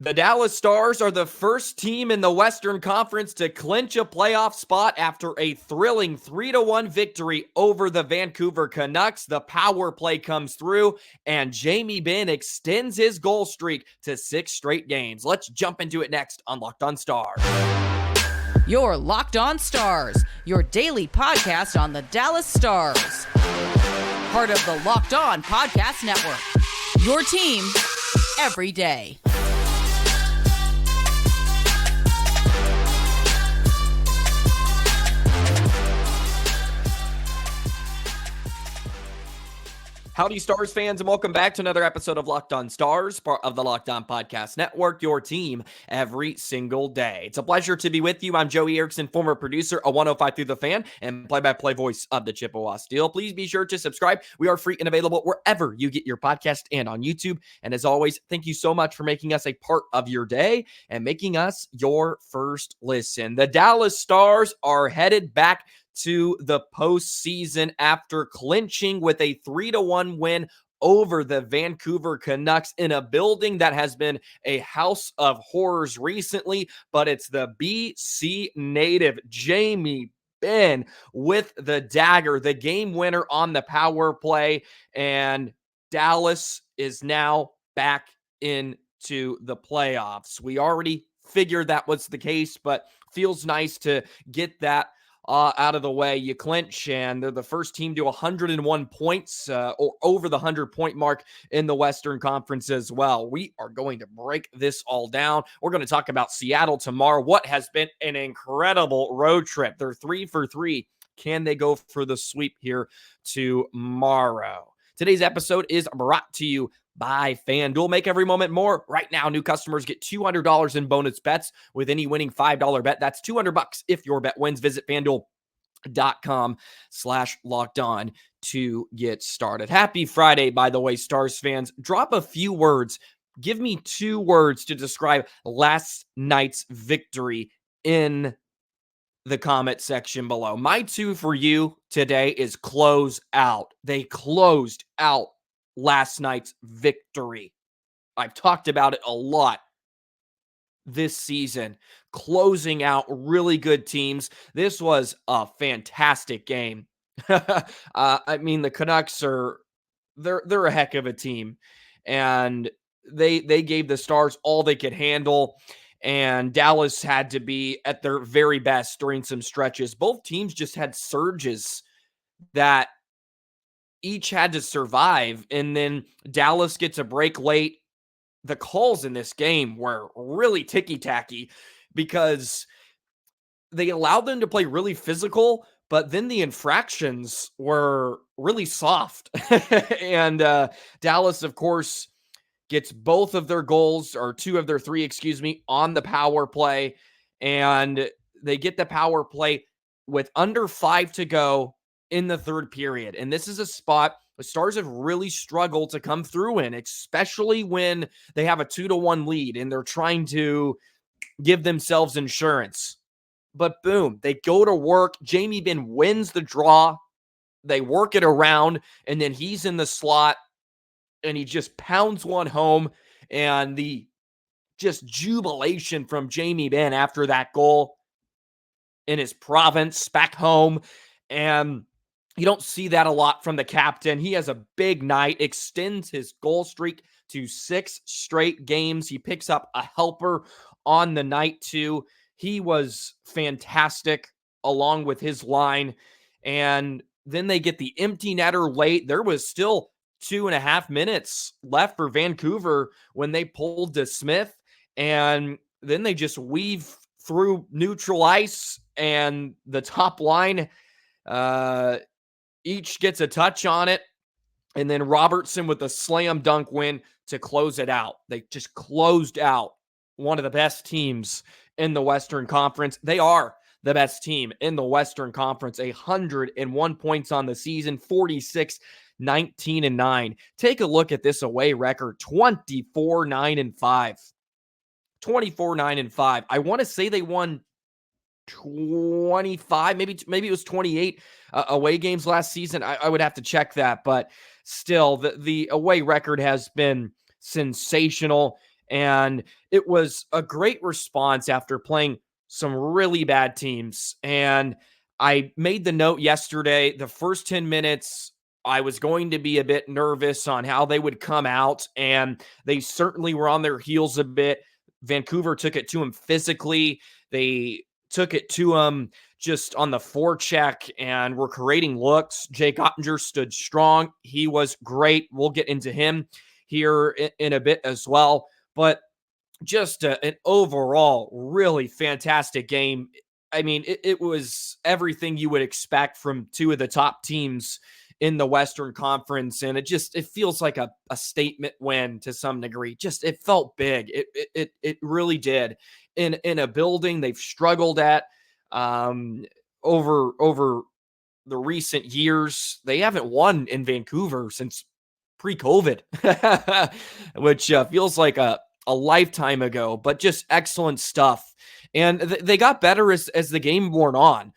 The Dallas Stars are the first team in the Western Conference to clinch a playoff spot after a thrilling 3-1 victory over the Vancouver Canucks. The power play comes through, and Jamie Benn extends his goal streak to 6 straight games. Let's jump into it next on Locked On Stars. Your Locked On Stars, your daily podcast on the Dallas Stars. Part of the Locked On Podcast Network. Your team every day. Howdy, Stars fans, and welcome back to another episode of Locked On Stars, part of the Locked On Podcast Network, your team every single day. It's a pleasure to be with you. I'm Joey Erickson, former producer of 105 Through the Fan and play-by-play voice of the Chippewa Steel. Please be sure to subscribe. We are free and available wherever you get your podcast and on YouTube. And as always, thank you so much for making us a part of your day and making us your first listen. The Dallas Stars are headed back to the postseason after clinching with a 3-1 win over the Vancouver Canucks in a building that has been a house of horrors recently, but it's the BC native Jamie Benn with the dagger, the game winner on the power play, and Dallas is now back into the playoffs. We already figured that was the case, but feels nice to get that out of the way. You clinch, and they're the first team to 101 points or over the 100-point mark in the Western Conference as well. We are going to break this all down. We're going to talk about Seattle tomorrow, what has been an incredible road trip. They're 3 for 3. Can they go for the sweep here tomorrow? Today's episode is brought to you by FanDuel. Make every moment more. Right now, new customers get $200 in bonus bets with any winning $5 bet. That's $200 if your bet wins. Visit FanDuel.com/lockedon to get started. Happy Friday, by the way, Stars fans. Drop a few words. Give me 2 words to describe last night's victory in the comment section below. My 2 for you today is close out. They closed out last night's victory. I've talked about it a lot this season, closing out really good teams. This was a fantastic game. I mean, the Canucks they're a heck of a team, and they gave the Stars all they could handle, and Dallas had to be at their very best during some stretches. Both teams just had surges that each had to survive, and then Dallas gets a break late. The calls in this game were really ticky-tacky because they allowed them to play really physical, but then the infractions were really soft. And Dallas, of course, gets both of their goals, or 2 of their 3, on the power play, and they get the power play with under 5 to go in the third period. And this is a spot the Stars have really struggled to come through in, especially when they have a 2-1 lead and they're trying to give themselves insurance. But boom, they go to work. Jamie Benn wins the draw. They work it around, and then he's in the slot, and he just pounds one home. And the just jubilation from Jamie Benn after that goal in his province back home. And you don't see that a lot from the captain. He has a big night, extends his goal streak to 6 straight games. He picks up a helper on the night too. He was fantastic along with his line. And then they get the empty netter late. There was still 2.5 minutes left for Vancouver when they pulled to Smith. And then they just weave through neutral ice, and the top line each gets a touch on it, and then Robertson with a slam dunk win to close it out. They just closed out one of the best teams in the Western Conference. They are the best team in the Western Conference. 101 points on the season, 46, 19-9. Take a look at this away record, 24-9-5. 24-9-5. I want to say they won 25, maybe it was 28 away games last season. I would have to check that, but still, the away record has been sensational. And it was a great response after playing some really bad teams. And I made the note yesterday, the first 10 minutes, I was going to be a bit nervous on how they would come out, and they certainly were on their heels a bit. Vancouver took it to them physically. They took it to them just on the forecheck and were creating looks. Jake Oettinger stood strong. He was great. We'll get into him here in a bit as well. But just an overall really fantastic game. I mean, it was everything you would expect from two of the top teams in the Western Conference, and it feels like a statement win to some degree. Just it felt big. It really did. In a building they've struggled at over the recent years. They haven't won in Vancouver since pre-COVID, which feels like a lifetime ago, but just excellent stuff. And they got better as the game wore on.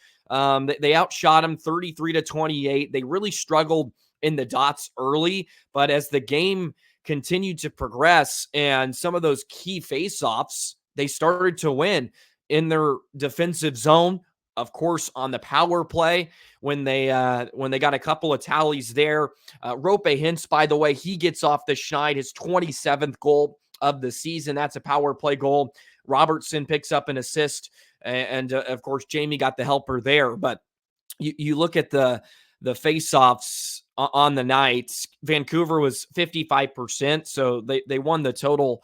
They outshot them 33-28. They really struggled in the dots early, but as the game continued to progress and some of those key faceoffs, they started to win in their defensive zone. Of course, on the power play, when they got a couple of tallies there. Roope Hintz, by the way, he gets off the schneid, his 27th goal of the season. That's a power play goal. Robertson picks up an assist, and of course, Jamie got the helper there. But you look at the faceoffs on the night. Vancouver was 55%, so they won the total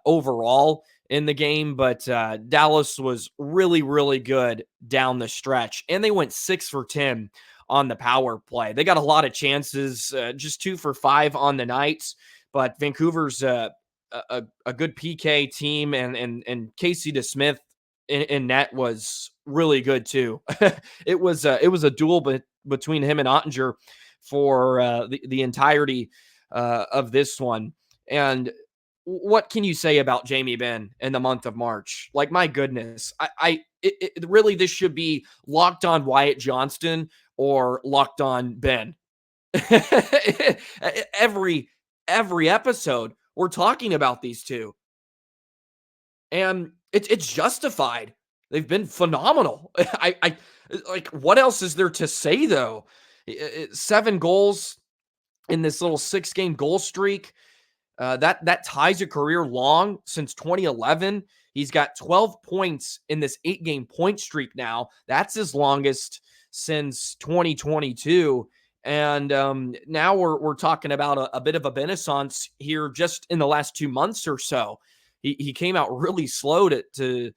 overall in the game, but Dallas was really, really good down the stretch, and they went 6 for 10 on the power play. They got a lot of chances, just 2 for 5 on the night, but Vancouver's a good PK team, and Casey DeSmith in net was really good too. It was a duel between him and Oettinger for the entirety of this one. And what can you say about Jamie Benn in the month of March? Like, my goodness, it really, this should be Locked On Wyatt Johnston or Locked On Benn. every episode we're talking about these two, and it's justified. They've been phenomenal. I like, what else is there to say though? 7 goals in this little 6-game goal streak. That ties a career long since 2011. He's got 12 points in this 8-game point streak now. That's his longest since 2022. And now we're talking about a bit of a renaissance here just in the last 2 months or so. He came out really slow to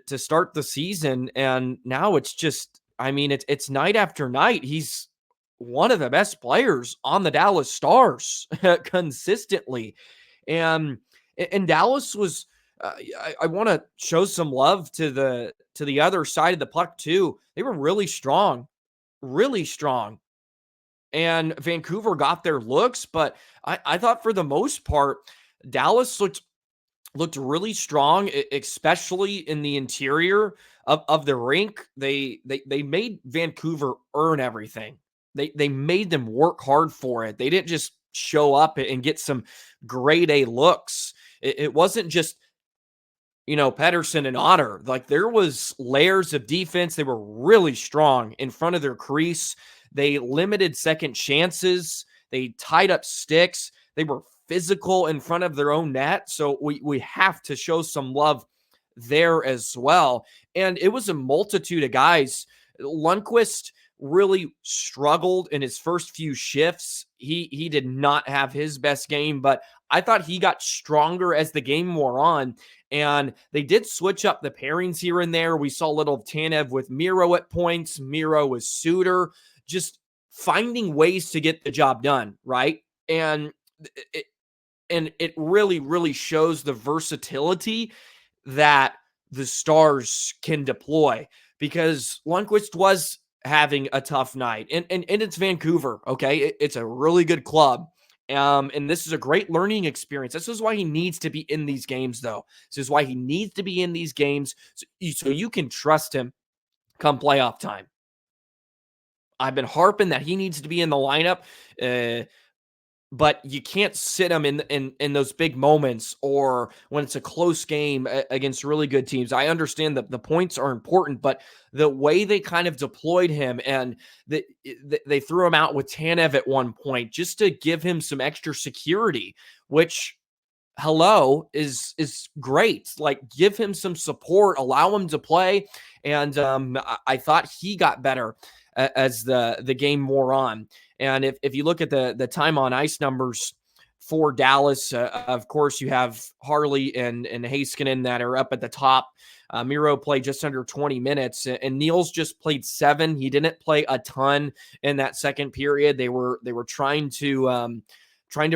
start the season, and now it's just, I mean, it's night after night. He's one of the best players on the Dallas Stars consistently. And Dallas was, I want to show some love to the other side of the puck too. They were really strong. And Vancouver got their looks, but I thought for the most part, Dallas looked really strong, especially in the interior of the rink. They made Vancouver earn everything. They made them work hard for it. They didn't just show up and get some grade A looks. It wasn't just, Pettersson and Otter. Like, there was layers of defense. They were really strong in front of their crease. They limited second chances. They tied up sticks. They were physical in front of their own net. So we have to show some love there as well. And it was a multitude of guys. Lundqvist really struggled in his first few shifts. He did not have his best game, but I thought he got stronger as the game wore on. And they did switch up the pairings here and there. We saw a little of Tanev with Miro at points, Miro with Suter, just finding ways to get the job done, right? And it really, really shows the versatility that the Stars can deploy, because Lundqvist was having a tough night, and it's Vancouver. Okay. It's a really good club. And this is a great learning experience. This is why he needs to be in these games though. This is why he needs to be in these games. So you can trust him come playoff time. I've been harping that he needs to be in the lineup, but you can't sit them in those big moments or when it's a close game against really good teams. I understand that the points are important, but the way they kind of deployed him and they threw him out with Tanev at one point just to give him some extra security, which is great. Like, give him some support, allow him to play, and I thought he got better as the game wore on. And if you look at the time on ice numbers for Dallas, of course you have Harley and Heiskanen that are up at the top. Miro played just under 20 minutes, and Niels just played 7. He didn't play a ton in that second period. They were trying to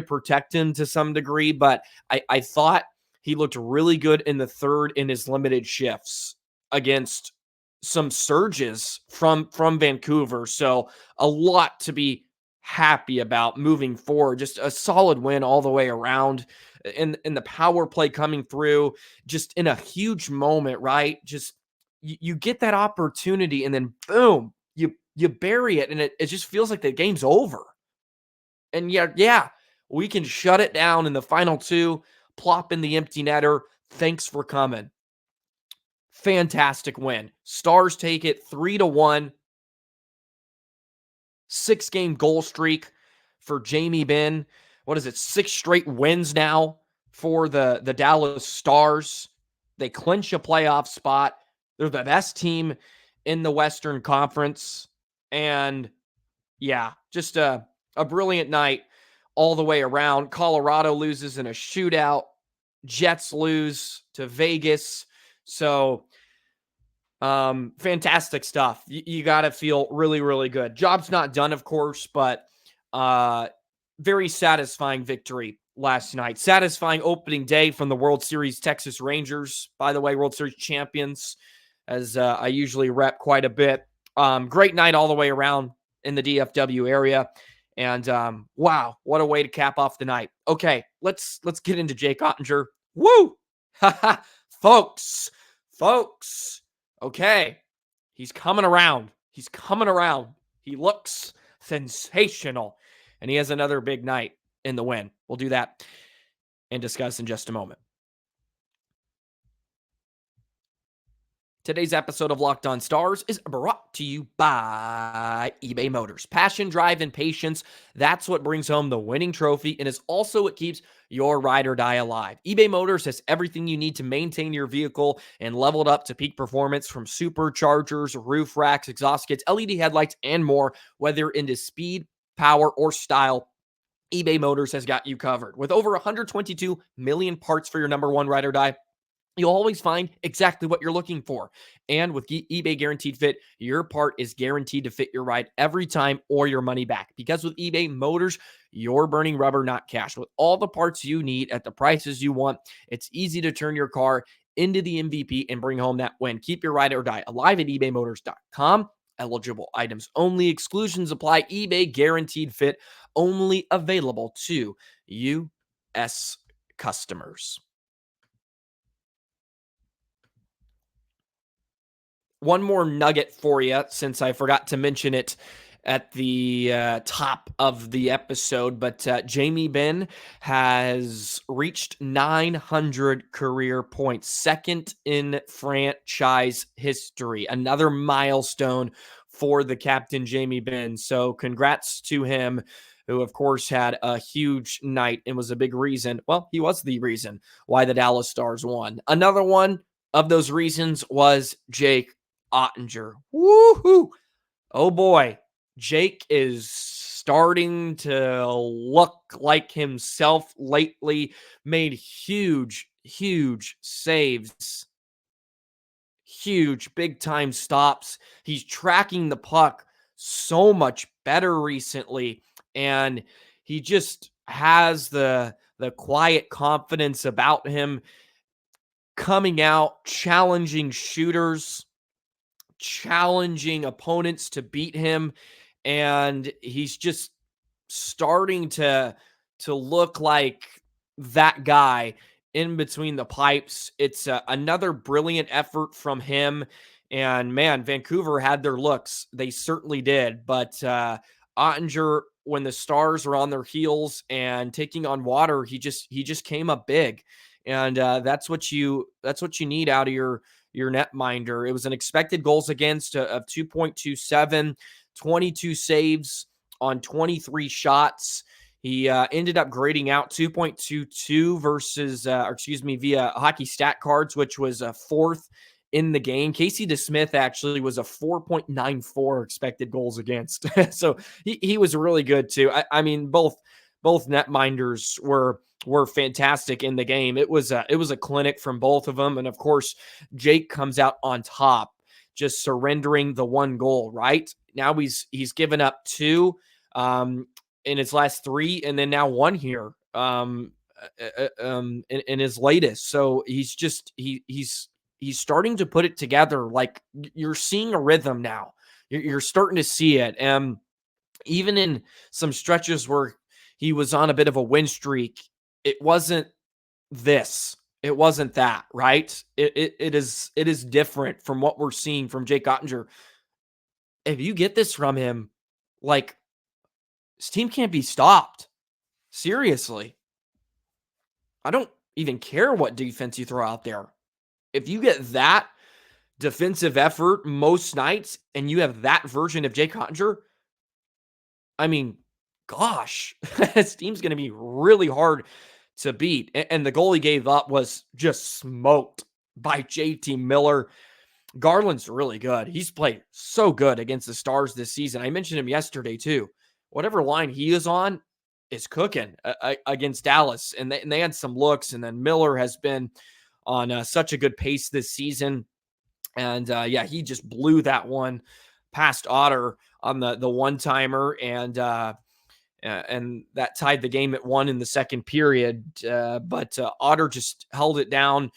protect him to some degree, but I thought he looked really good in the third in his limited shifts against some surges from Vancouver. So a lot to be happy about moving forward. Just a solid win all the way around. In the power play coming through, just in a huge moment, right? Just you get that opportunity and then boom, you bury it, and it just feels like the game's over. And yeah, we can shut it down in the final 2, plop in the empty netter. Thanks for coming. Fantastic win. Stars take it 3-1. 6-game goal streak for Jamie Benn. What is it? 6 straight wins now for the Dallas Stars. They clinch a playoff spot. They're the best team in the Western Conference. And yeah, just a brilliant night all the way around. Colorado loses in a shootout. Jets lose to Vegas. So fantastic stuff. You got to feel really, really good. Job's not done, of course, but very satisfying victory last night. Satisfying opening day from the World Series Texas Rangers. By the way, World Series champions, as I usually rep quite a bit. Great night all the way around in the DFW area. And wow, what a way to cap off the night. Okay, let's get into Jake Oettinger. Woo! Folks. Okay, he's coming around. He looks sensational. And he has another big night in the win. We'll do that and discuss in just a moment. Today's episode of Locked On Stars is brought to you by eBay Motors. Passion, drive, and patience. That's what brings home the winning trophy and is also what keeps your ride or die alive. eBay Motors has everything you need to maintain your vehicle and level it up to peak performance, from superchargers, roof racks, exhaust kits, LED headlights, and more. Whether into speed, power, or style, eBay Motors has got you covered. With over 122 million parts for your number one ride or die, you'll always find exactly what you're looking for. And with eBay Guaranteed Fit, your part is guaranteed to fit your ride every time or your money back. Because with eBay Motors, you're burning rubber, not cash. With all the parts you need at the prices you want, it's easy to turn your car into the MVP and bring home that win. Keep your ride or die alive at ebaymotors.com. Eligible items only. Exclusions apply. eBay Guaranteed Fit, only available to U.S. customers. One more nugget for you, since I forgot to mention it at the top of the episode, but Jamie Benn has reached 900 career points, second in franchise history. Another milestone for the captain, Jamie Benn. So congrats to him, who, of course, had a huge night and was a big reason. Well, he was the reason why the Dallas Stars won. Another one of those reasons was Jake Oettinger. Woohoo! Oh boy, Jake is starting to look like himself lately. Made huge saves. Huge, big time stops. He's tracking the puck so much better recently. And he just has the quiet confidence about him, coming out, challenging shooters, challenging opponents to beat him, and he's just starting to look like that guy in between the pipes. It's another brilliant effort from him, and man, Vancouver had their looks. They certainly did, but Oettinger when the Stars were on their heels and taking on water, he just came up big. And that's what you need out of your netminder. It was an expected goals against of 2.27, 22 saves on 23 shots. He ended up grading out 2.22 versus, via hockey stat cards, which was a fourth in the game. Casey DeSmith actually was a 4.94 expected goals against. So he was really good too. I mean, both netminders were fantastic in the game. It was a clinic from both of them. And of course, Jake comes out on top, just surrendering the one goal, right? Now he's given up two in his last three, and then now one here in his latest. So he's starting to put it together. Like, you're seeing a rhythm now. You're starting to see it. And even in some stretches where he was on a bit of a win streak, it wasn't this. It wasn't that, right? It is different from what we're seeing from Jake Oettinger. If you get this from him, like, this team can't be stopped. Seriously. I don't even care what defense you throw out there. If you get that defensive effort most nights and you have that version of Jake Oettinger, I mean, gosh, this team's going to be really hard to beat. And the goal he gave up was just smoked by JT Miller. Garland's really good. He's played so good against the Stars this season. I mentioned him yesterday too. Whatever line he is on is cooking against Dallas. And they had some looks. And then Miller has been on such a good pace this season. And he just blew that one past Otter on the one-timer. And that tied the game at 1 in the second period. But Otter just held it down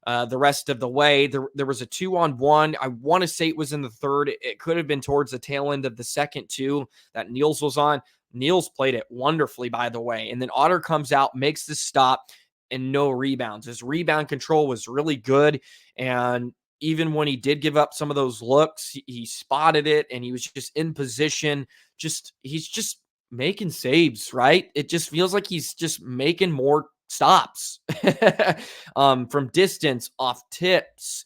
the rest of the way. There was a 2-on-1. I want to say it was in the third. It could have been towards the tail end of the second too that Niels was on. Niels played it wonderfully, by the way. And then Otter comes out, makes the stop, and no rebounds. His rebound control was really good. And even when he did give up some of those looks, he spotted it, and he was just in position. He's just making saves, right? It just feels like he's just making more stops from distance, off tips,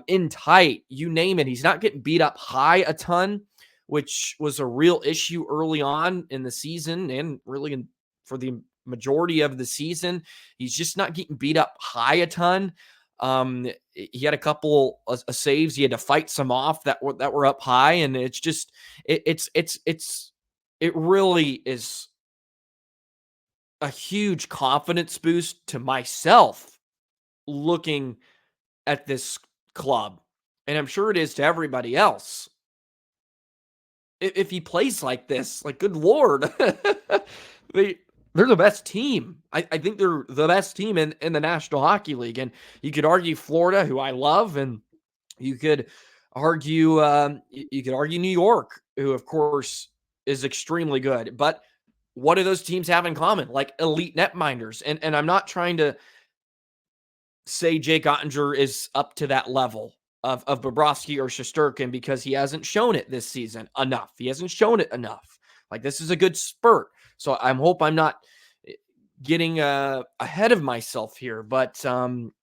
in tight, you name it. He's not getting beat up high a ton, which was a real issue early on in the season and really for the majority of the season. He's just not getting beat up high a ton. He had a couple of saves. He had to fight some off that were up high, and it's just it really is a huge confidence boost to myself looking at this club. And I'm sure it is to everybody else. If he plays like this, like, good Lord, they're the best team. I think they're the best team in the National Hockey League. And you could argue Florida, who I love, and you could argue New York, who of course is extremely good. But what do those teams have in common? Like, elite netminders. And I'm not trying to say Jake Oettinger is up to that level of Bobrovsky or Shesterkin, because he hasn't shown it this season enough. He hasn't shown it enough. Like, this is a good spurt. So I hope I'm not getting ahead of myself here, but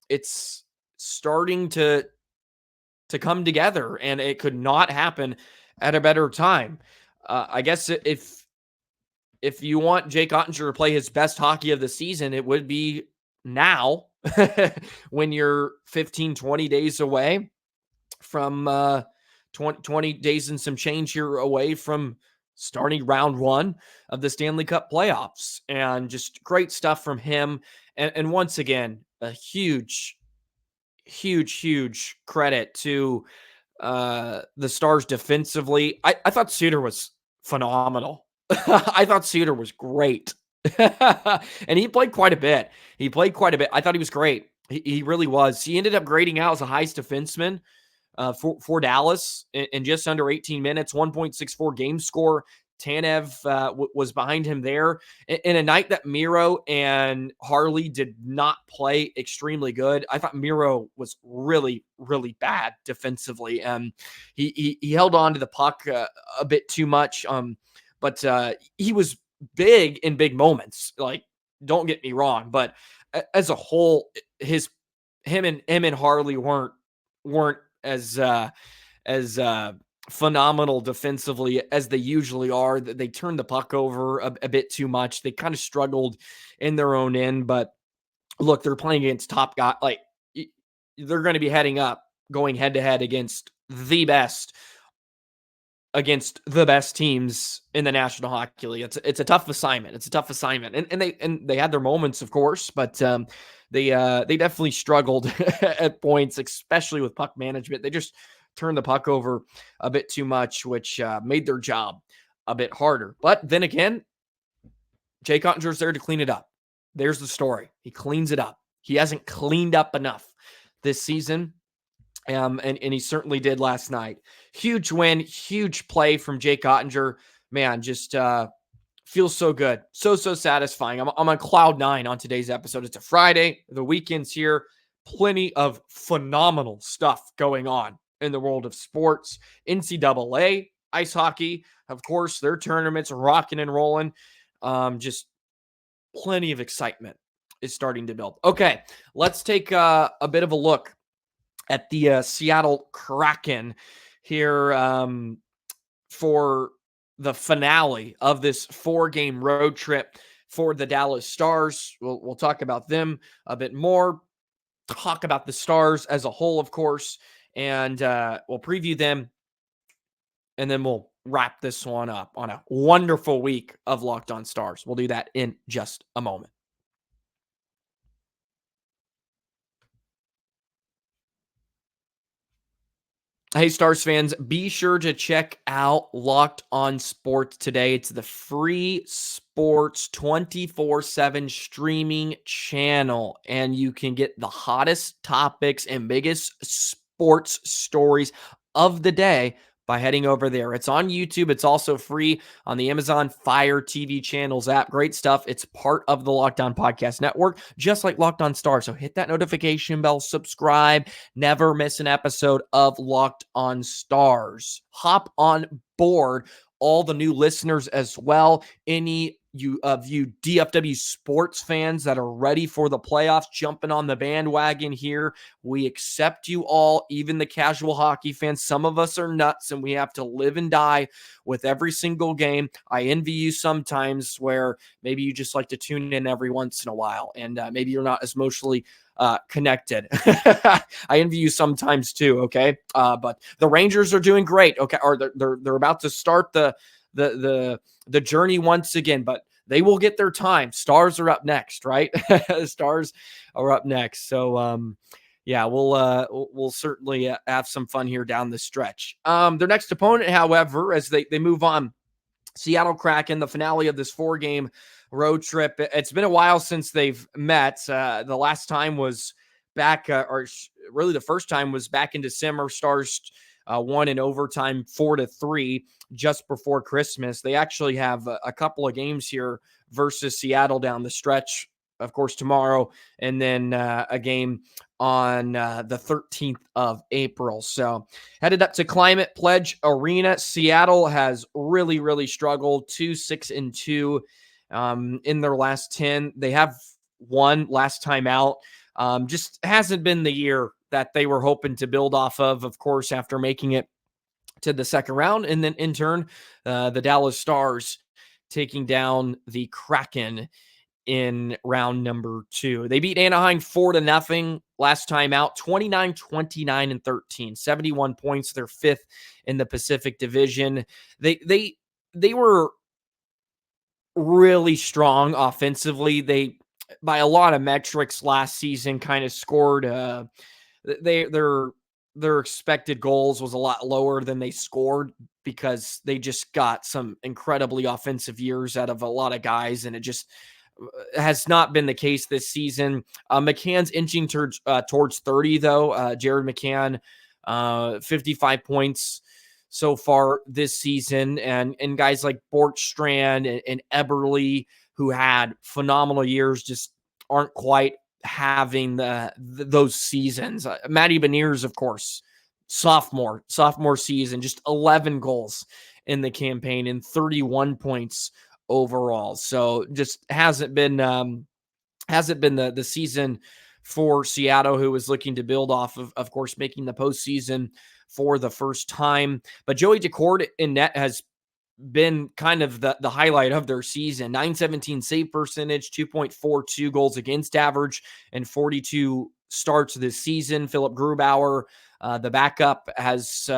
it's starting to come together, and it could not happen at a better time. I guess if you want Jake Oettinger to play his best hockey of the season, it would be now when you're 15, 20 days away from 20 days and some change here away from starting round 1 of the Stanley Cup playoffs. And just great stuff from him. And once again, a huge credit to the Stars defensively. I thought Suter was phenomenal. I thought Suter was great. And he played quite a bit. I thought he was great. He really was. He ended up grading out as the highest defenseman for Dallas in just under 18 minutes, 1.64 game score. Tanev was behind him there in a night that Miro and Harley did not play extremely good. I thought Miro was really, really bad defensively. He held on to the puck a bit too much. but he was big in big moments. Like, don't get me wrong, but as a whole, him and Harley weren't as phenomenal defensively as they usually are. They turned the puck over a bit too much. They kind of struggled in their own end, but look, they're playing against top guy. Like, they're going to be going head to head against the best teams in the National Hockey League. It's a tough assignment. And they had their moments, of course, but they definitely struggled at points, especially with puck management. They just turned the puck over a bit too much, which made their job a bit harder. But then again, Jake Oettinger's there to clean it up. There's the story. He cleans it up. He hasn't cleaned up enough this season. And he certainly did last night. Huge win, huge play from Jake Oettinger. Man, just feels so good. So satisfying. I'm on cloud 9 on today's episode. It's a Friday. The weekend's here. Plenty of phenomenal stuff going on in the world of sports. NCAA, ice hockey, of course, their tournaments are rocking and rolling. Just plenty of excitement is starting to build. Okay, let's take a bit of a look at the Seattle Kraken here for the finale of this 4-game road trip for the Dallas Stars. We'll talk about them a bit more, talk about the Stars as a whole, of course, and we'll preview them, and then we'll wrap this one up on a wonderful week of Locked On Stars. We'll do that in just a moment. Hey, Stars fans, be sure to check out Locked On Sports today. It's the free sports 24/7 streaming channel, and you can get the hottest topics and biggest sports stories of the day by heading over there. It's on YouTube. It's also free on the Amazon Fire TV channels app. Great stuff. It's part of the Locked On Podcast Network, just like Locked On Stars. So hit that notification bell, subscribe, never miss an episode of Locked On Stars. Hop on board, all the new listeners as well. Any you DFW sports fans that are ready for the playoffs, jumping on the bandwagon here. We accept you all, even the casual hockey fans. Some of us are nuts and we have to live and die with every single game. I envy you sometimes where maybe you just like to tune in every once in a while and maybe you're not as emotionally connected. I envy you sometimes too. Okay. But the Rangers are doing great. Okay. Or they're about to start the journey once again, but they will get their time. Stars are up next, right? Stars are up next. So, yeah, we'll certainly have some fun here down the stretch. Their next opponent, however, as they move on, Seattle Kraken, the finale of this 4-game road trip. It's been a while since they've met. The last time was back, really the first time was back in December. Stars won in overtime 4-3 just before Christmas. They actually have a couple of games here versus Seattle down the stretch, of course, tomorrow, and then a game on the 13th of April. So headed up to Climate Pledge Arena. Seattle has really struggled, 2-6-2 in their last 10. They have won last time out. Just hasn't been the year that they were hoping to build off of course, after making it to the second round. And then in turn, the Dallas Stars taking down the Kraken in round number 2. They beat Anaheim 4-0 last time out, 29-29-13, 71 points. They're 5th in the Pacific Division. They were really strong offensively. They, by a lot of metrics last season, kind of scored their expected goals was a lot lower than they scored because they just got some incredibly offensive years out of a lot of guys, and it just has not been the case this season. McCann's inching towards 30, though. Jared McCann, 55 points so far this season, and guys like Borkstrand and Eberle, who had phenomenal years, just aren't quite having those seasons. Matty Beniers, of course, sophomore season, just 11 goals in the campaign and 31 points overall. So just hasn't been the season for Seattle, who was looking to build off of course, making the postseason for the first time. But Joey Daccord in net has been kind of the highlight of their season. 917 save percentage, 2.42 goals against average, and 42 starts this season. Philip Grubauer, the backup, has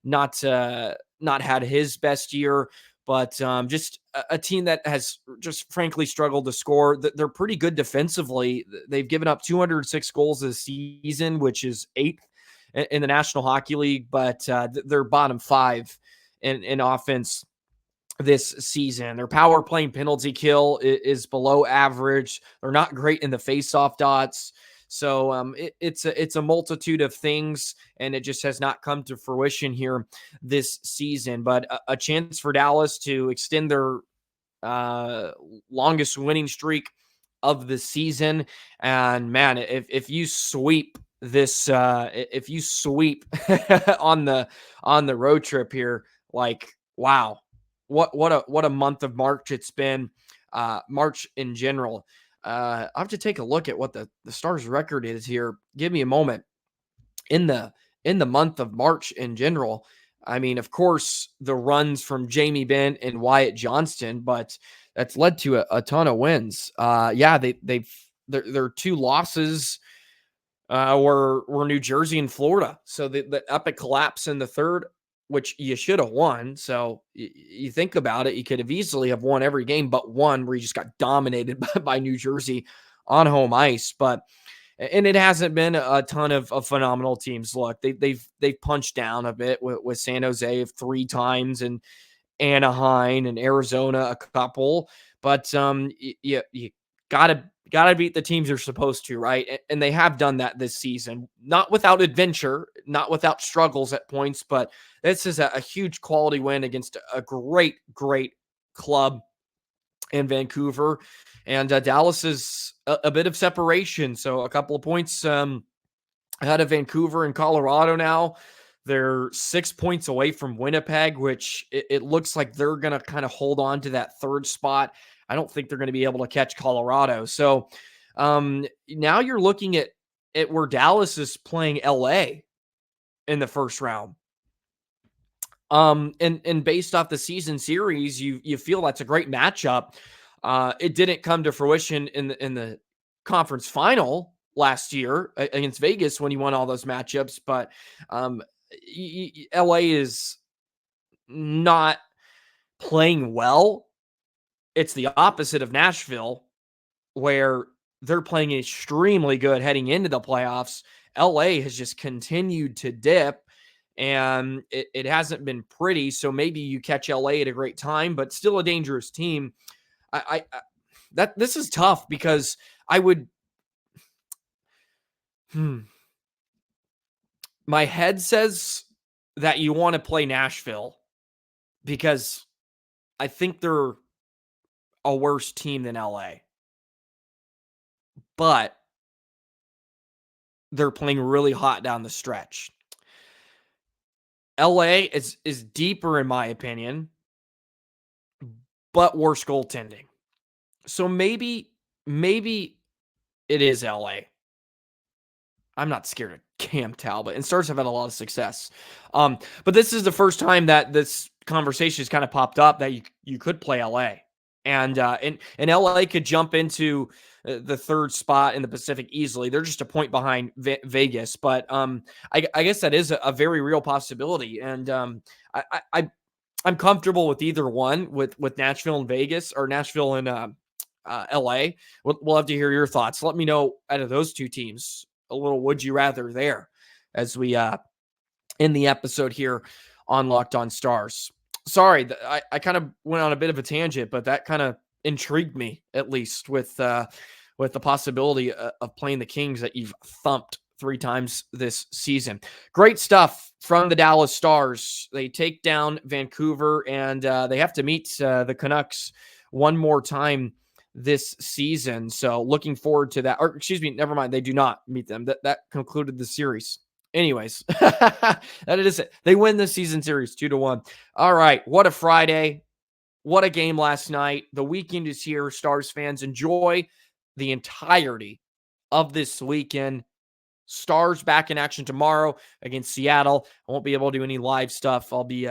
not had his best year, but just a team that has just frankly struggled to score. They're pretty good defensively. They've given up 206 goals this season, which is 8th in the National Hockey League, but they're bottom 5 in offense this season. Their power play and penalty kill is below average. They're not great in the faceoff dots. So it's a multitude of things, and it just has not come to fruition here this season. But a chance for Dallas to extend their longest winning streak of the season. And man, if you sweep this, if you sweep on the road trip here, like, wow, what a month of March it's been. March in general. I have to take a look at what the Stars record is here. Give me a moment. In the month of March in general, I mean, of course, the runs from Jamie Benn and Wyatt Johnston, but that's led to a ton of wins. Yeah, their 2 losses were New Jersey and Florida. So the epic collapse in the third, which you should have won. So you think about it, you could have easily have won every game but one, where you just got dominated by New Jersey on home ice. And it hasn't been a ton of phenomenal teams. Look, they've punched down a bit with San Jose 3 times, and Anaheim and Arizona a couple. But you gotta beat the teams you're supposed to, right? And they have done that this season, not without adventure, not without struggles at points, but this is a huge quality win against a great club in Vancouver. And Dallas is a bit of separation, so a couple of points ahead of Vancouver and Colorado now. They're 6 points away from Winnipeg, which it looks like they're going to kind of hold on to that third spot. I don't think they're going to be able to catch Colorado. So now you're looking at where Dallas is playing LA in the first round. And based off the season series, you feel that's a great matchup. It didn't come to fruition in the conference final last year against Vegas when he won all those matchups, but LA is not playing well. It's the opposite of Nashville, where they're playing extremely good heading into the playoffs. LA has just continued to dip, and it hasn't been pretty. So maybe you catch LA at a great time, but still a dangerous team. This is tough because I would. My head says that you want to play Nashville because I think they're a worse team than LA. But they're playing really hot down the stretch. LA is deeper in my opinion, but worse goaltending. So maybe it is LA. I'm not scared of Cam Talbot, and Stars have had a lot of success. But this is the first time that this conversation has kind of popped up that you could play LA, and LA could jump into the third spot in the Pacific easily. They're just a point behind Vegas, but I guess that is a very real possibility, and I'm comfortable with either one, with Nashville and Vegas, or Nashville and LA. We'll have to hear your thoughts. Let me know out of those two teams. A little would you rather there as we end the episode here on Locked On Stars. Sorry, I kind of went on a bit of a tangent, but that kind of intrigued me, at least with the possibility of playing the Kings that you've thumped 3 times this season. Great stuff from the Dallas Stars. They take down Vancouver, and they have to meet the Canucks one more time this season. So looking forward to that. Or excuse me, never mind. They do not meet them. That concluded the series Anyways, that is it. They win the season series 2-1. All right. What a Friday. What a game last night. The weekend is here. Stars fans, enjoy the entirety of this weekend. Stars back in action tomorrow against Seattle. I won't be able to do any live stuff. I'll be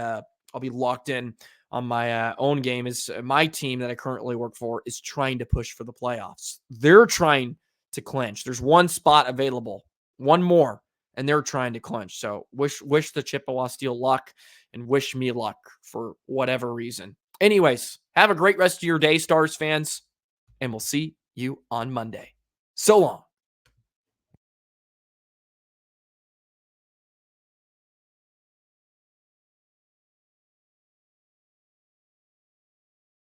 locked in on my own game. Is my team that I currently work for is trying to push for the playoffs. They're trying to clinch. There's one spot available, one more, and they're trying to clinch. So wish the Chippewa Steel luck and wish me luck for whatever reason. Anyways, have a great rest of your day, Stars fans, and we'll see you on Monday. So long.